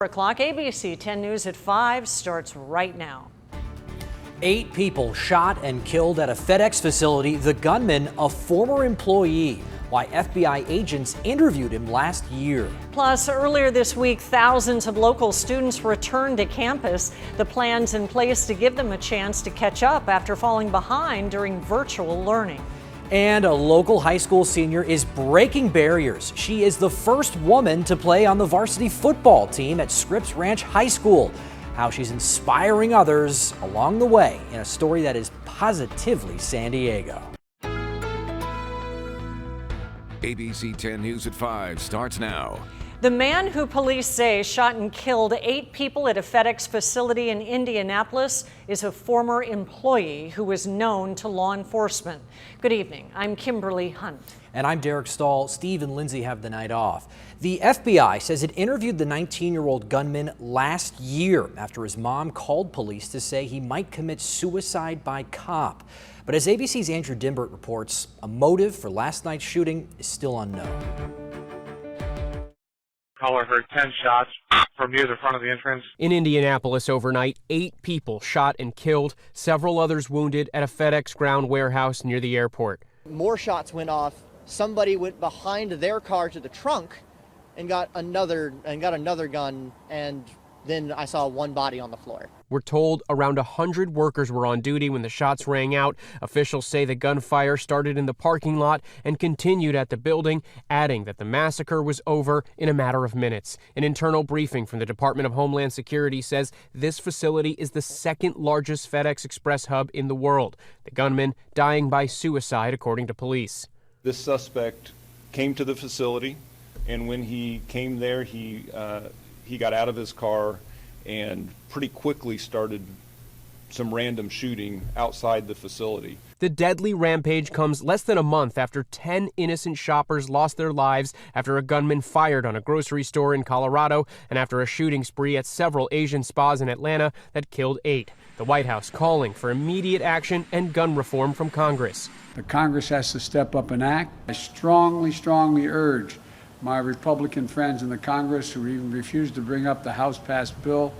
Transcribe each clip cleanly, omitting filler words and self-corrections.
4 o'clock. ABC 10 News at 5 starts right now. 8 people shot and killed at a FedEx facility. The gunman, a former employee. Why FBI agents interviewed him last year. Plus, earlier this week, thousands of local students returned to campus. The plan's in place to give them a chance to catch up after falling behind during virtual learning. And a local high school senior is breaking barriers. She is the first woman to play on the varsity football team at Scripps Ranch High School. How she's inspiring others along the way in a story that is positively San Diego. ABC 10 News at 5 starts now. The man who police say shot and killed 8 people at a FedEx facility in Indianapolis is a former employee who is known to law enforcement. Good evening. I'm Kimberly Hunt. And I'm Derek Stahl. Steve and Lindsay have the night off. The FBI says it interviewed the 19-year-old gunman last year after his mom called police to say he might commit suicide by cop. But as ABC's Andrew Dimbert reports, a motive for last night's shooting is still unknown. Caller heard 10 shots from near the front of the entrance. In Indianapolis overnight, 8 people shot and killed, several others wounded at a FedEx ground warehouse near the airport. More shots went off. Somebody went behind their car to the trunk and got another gun, and then I saw one body on the floor. We're told around 100 workers were on duty when the shots rang out. Officials say the gunfire started in the parking lot and continued at the building, adding that the massacre was over in a matter of minutes. An internal briefing from the Department of Homeland Security says this facility is the second largest FedEx Express hub in the world. The gunman dying by suicide, according to police. This suspect came to the facility, and when he came there, he got out of his car and pretty quickly started some random shooting outside the facility. The deadly rampage comes less than a month after 10 innocent shoppers lost their lives after a gunman fired on a grocery store in Colorado and after a shooting spree at several Asian spas in Atlanta that killed 8. The White House calling for immediate action and gun reform from Congress. The Congress has to step up and act. I strongly urge my Republican friends in the Congress who even refused to bring up the House-passed bill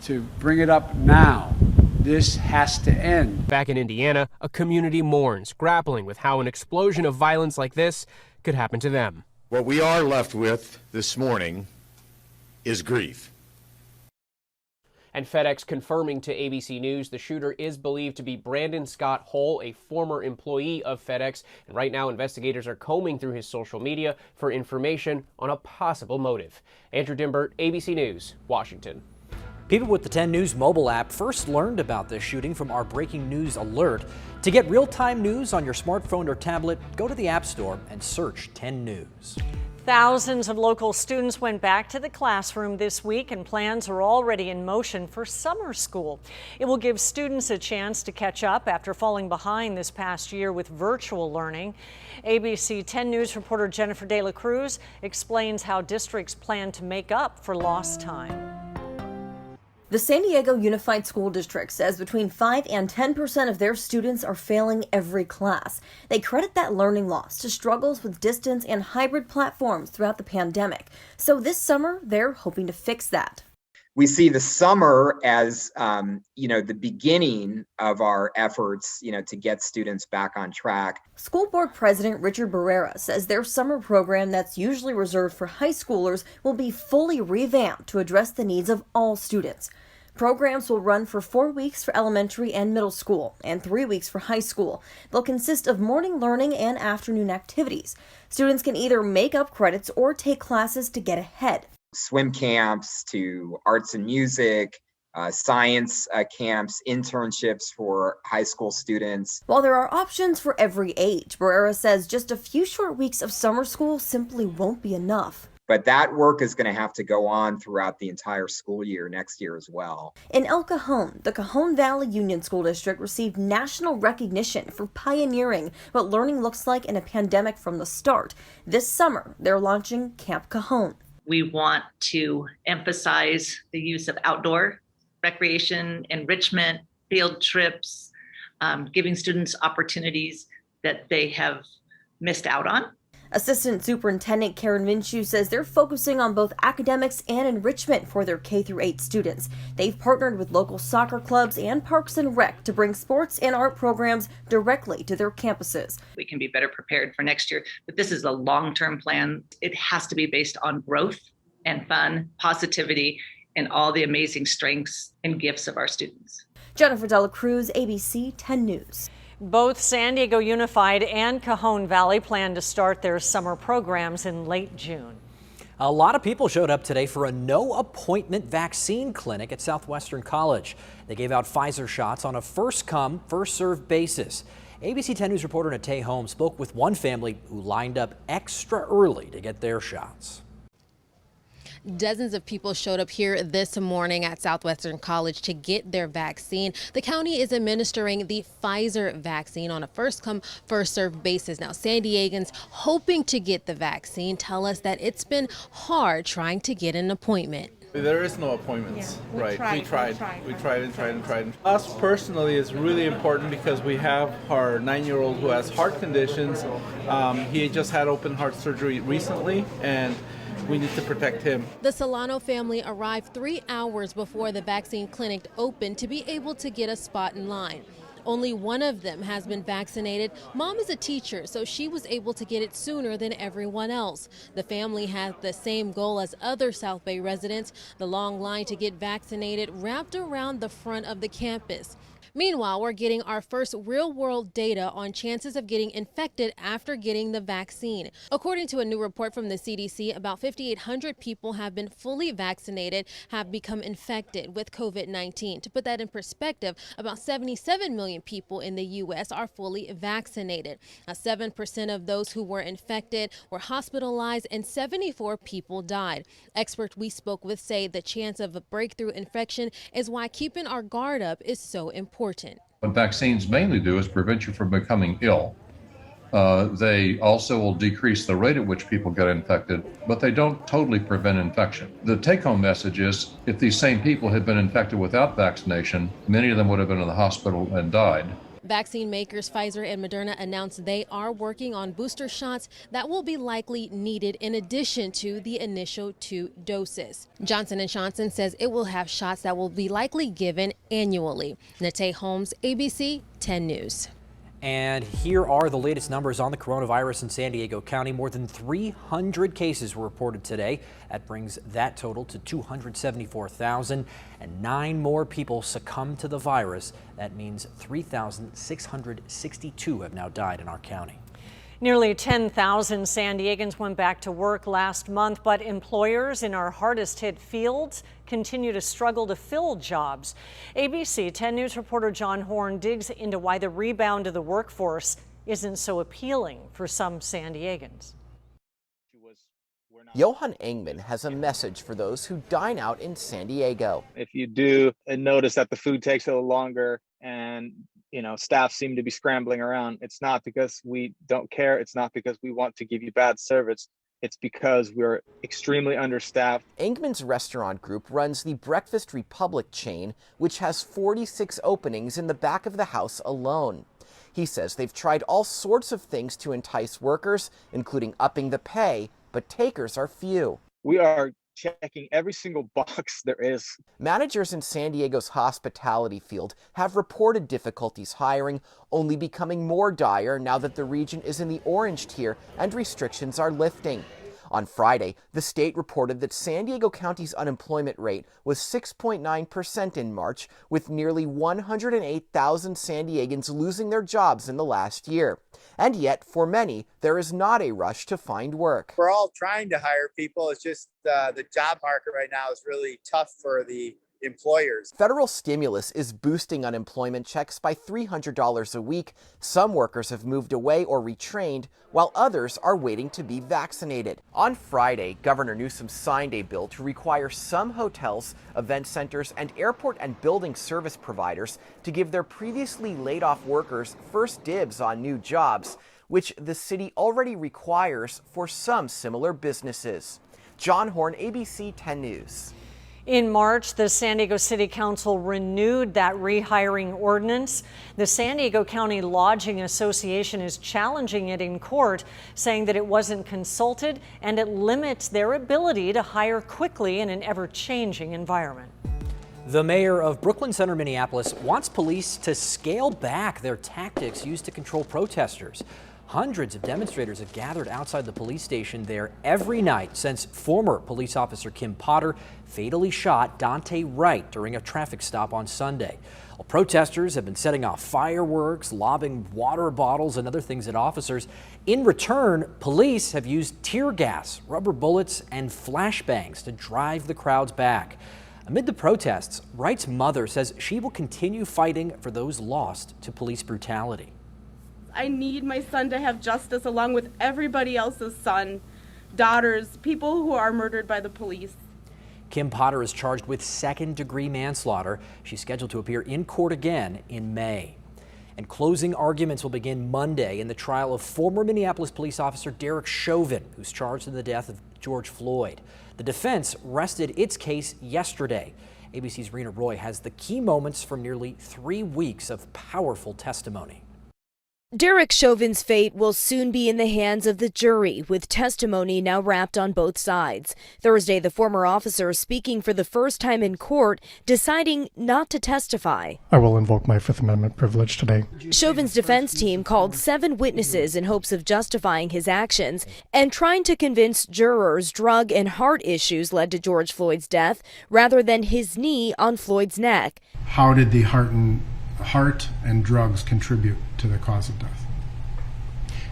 to bring it up now. This has to end. Back in Indiana, a community mourns, grappling with how an explosion of violence like this could happen to them. What we are left with this morning is grief. And FedEx confirming to ABC News the shooter is believed to be Brandon Scott Hull, a former employee of FedEx. And right now, investigators are combing through his social media for information on a possible motive. Andrew Dimbert, ABC News, Washington. People with the 10 News mobile app first learned about this shooting from our breaking news alert. To get real-time news on your smartphone or tablet, go to the App Store and search 10 News. Thousands of local students went back to the classroom this week, and plans are already in motion for summer school. It will give students a chance to catch up after falling behind this past year with virtual learning. ABC 10 News reporter Jennifer De La Cruz explains how districts plan to make up for lost time. The San Diego Unified School District says between 5 and 10% of their students are failing every class. They credit that learning loss to struggles with distance and hybrid platforms throughout the pandemic. So this summer, they're hoping to fix that. We see the summer as, the beginning of our efforts, to get students back on track. School Board President Richard Barrera says their summer program that's usually reserved for high schoolers will be fully revamped to address the needs of all students. Programs will run for 4 weeks for elementary and middle school and 3 weeks for high school. They'll consist of morning learning and afternoon activities. Students can either make up credits or take classes to get ahead. Swim camps to arts and music, science camps, internships for high school students. While there are options for every age, Barrera says just a few short weeks of summer school simply won't be enough. But that work is going to have to go on throughout the entire school year next year as well. In El Cajon, the Cajon Valley Union School District received national recognition for pioneering what learning looks like in a pandemic from the start. This summer, they're launching Camp Cajon. We want to emphasize the use of outdoor recreation, enrichment, field trips, giving students opportunities that they have missed out on. Assistant Superintendent Karen Minshew says they're focusing on both academics and enrichment for their K-8 students. They've partnered with local soccer clubs and Parks and Rec to bring sports and art programs directly to their campuses. We can be better prepared for next year, but this is a long-term plan. It has to be based on growth and fun, positivity, and all the amazing strengths and gifts of our students. Jennifer Dela Cruz, ABC 10 News. Both San Diego Unified and Cajon Valley plan to start their summer programs in late June. A lot of people showed up today for a no-appointment vaccine clinic at Southwestern College. They gave out Pfizer shots on a first-come, first-served basis. ABC 10 News reporter Natay Holmes spoke with one family who lined up extra early to get their shots. Dozens of people showed up here this morning at Southwestern College to get their vaccine. The county is administering the Pfizer vaccine on a first-come, first-served basis. Now, San Diegans hoping to get the vaccine tell us that it's been hard trying to get an appointment. There is no appointments, right? We tried. Us personally is really important because we have our 9-year-old who has heart conditions. He just had open heart surgery recently, and we need to protect him. The Solano family arrived 3 hours before the vaccine clinic opened to be able to get a spot in line. Only one of them has been vaccinated. Mom is a teacher, so she was able to get it sooner than everyone else. The family had the same goal as other South Bay residents. The long line to get vaccinated wrapped around the front of the campus. Meanwhile, we're getting our first real-world data on chances of getting infected after getting the vaccine. According to a new report from the CDC, about 5,800 people have been fully vaccinated, have become infected with COVID-19. To put that in perspective, about 77 million people in the U.S. are fully vaccinated. 7% of those who were infected were hospitalized and 74 people died. Experts we spoke with say the chance of a breakthrough infection is why keeping our guard up is so important. What vaccines mainly do is prevent you from becoming ill. They also will decrease the rate at which people get infected, but they don't totally prevent infection. The take-home message is if these same people had been infected without vaccination, many of them would have been in the hospital and died. Vaccine makers Pfizer and Moderna announced they are working on booster shots that will be likely needed in addition to the initial 2 doses. Johnson & Johnson says it will have shots that will be likely given annually. Natay Holmes, ABC 10 News. And here are the latest numbers on the coronavirus in San Diego County. More than 300 cases were reported today. That brings that total to 274,000. And 9 more people succumbed to the virus. That means 3,662 have now died in our county. Nearly 10,000 San Diegans went back to work last month, but employers in our hardest hit fields continue to struggle to fill jobs. ABC 10 News reporter John Horn digs into why the rebound of the workforce isn't so appealing for some San Diegans. Johan Engman has a message for those who dine out in San Diego. If you do notice that the food takes a little longer and staff seem to be scrambling around, it's not because we don't care. It's not because we want to give you bad service. It's because we're extremely understaffed. Engman's restaurant group runs the Breakfast Republic chain, which has 46 openings in the back of the house alone. He says they've tried all sorts of things to entice workers, including upping the pay, but takers are few. We are checking every single box there is. Managers in San Diego's hospitality field have reported difficulties hiring, only becoming more dire now that the region is in the orange tier and restrictions are lifting. On Friday, the state reported that San Diego County's unemployment rate was 6.9% in March, with nearly 108,000 San Diegans losing their jobs in the last year. And yet, for many, there is not a rush to find work. We're all trying to hire people. It's just the job market right now is really tough for the employers. Federal stimulus is boosting unemployment checks by $300 a week. Some workers have moved away or retrained, while others are waiting to be vaccinated. On Friday, Governor Newsom signed a bill to require some hotels, event centers, and airport and building service providers to give their previously laid off workers first dibs on new jobs, which the city already requires for some similar businesses. John Horn, ABC 10 News. In March, the San Diego City Council renewed that rehiring ordinance. The San Diego County Lodging Association is challenging it in court, saying that it wasn't consulted and it limits their ability to hire quickly in an ever-changing environment. The mayor of Brooklyn Center, Minneapolis, wants police to scale back their tactics used to control protesters. Hundreds of demonstrators have gathered outside the police station there every night since former police officer Kim Potter fatally shot Dante Wright during a traffic stop on Sunday. Well, protesters have been setting off fireworks, lobbing water bottles and other things at officers. In return, police have used tear gas, rubber bullets, and flashbangs to drive the crowds back. Amid the protests, Wright's mother says she will continue fighting for those lost to police brutality. I need my son to have justice along with everybody else's son, daughters, people who are murdered by the police. Kim Potter is charged with second-degree manslaughter. She's scheduled to appear in court again in May. And closing arguments will begin Monday in the trial of former Minneapolis police officer Derek Chauvin, who's charged in the death of George Floyd. The defense rested its case yesterday. ABC's Rena Roy has the key moments from nearly 3 weeks of powerful testimony. Derek Chauvin's fate will soon be in the hands of the jury, with testimony now wrapped on both sides. Thursday, the former officer, speaking for the first time in court, deciding not to testify. I will invoke my Fifth Amendment privilege today. Chauvin's defense team called 7 witnesses in hopes of justifying his actions and trying to convince jurors drug and heart issues led to George Floyd's death rather than his knee on Floyd's neck. How did the heart and drugs contribute to the cause of death?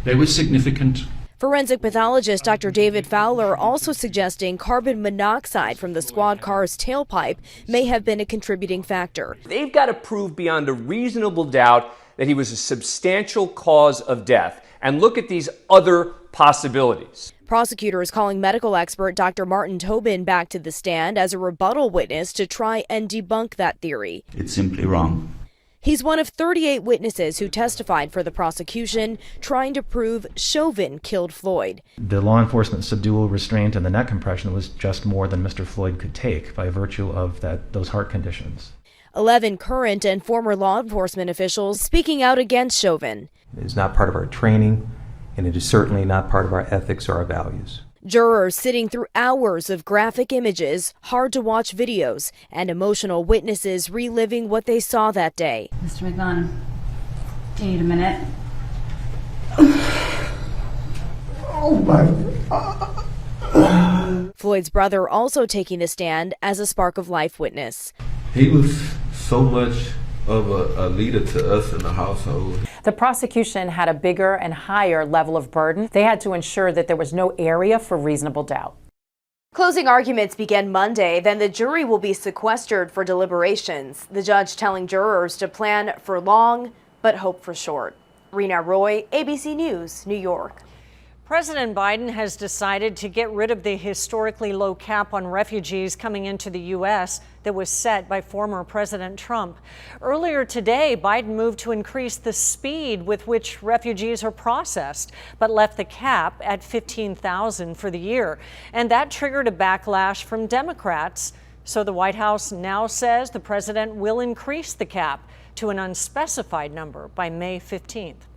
They were significant. Forensic pathologist Dr. David Fowler also suggesting carbon monoxide from the squad car's tailpipe may have been a contributing factor. They've got to prove beyond a reasonable doubt that he was a substantial cause of death, and look at these other possibilities. Prosecutors calling medical expert Dr. Martin Tobin back to the stand as a rebuttal witness to try and debunk that theory. It's simply wrong. He's one of 38 witnesses who testified for the prosecution, trying to prove Chauvin killed Floyd. The law enforcement subdual, restraint, and the neck compression was just more than Mr. Floyd could take by virtue of those heart conditions. 11 current and former law enforcement officials speaking out against Chauvin. It is not part of our training, and it is certainly not part of our ethics or our values. Jurors sitting through hours of graphic images, hard-to-watch videos, and emotional witnesses reliving what they saw that day. Mr. McGon, do you need a minute? Oh my God. Floyd's brother also taking the stand as a spark of life witness. He was so much of a leader to us in the household. The prosecution had a bigger and higher level of burden. They had to ensure that there was no area for reasonable doubt. Closing arguments begin Monday, then the jury will be sequestered for deliberations. The judge telling jurors to plan for long, but hope for short. Rena Roy, ABC News, New York. President Biden has decided to get rid of the historically low cap on refugees coming into the U.S. that was set by former President Trump. Earlier today, Biden moved to increase the speed with which refugees are processed, but left the cap at 15,000 for the year. And that triggered a backlash from Democrats. So the White House now says the president will increase the cap to an unspecified number by May 15th.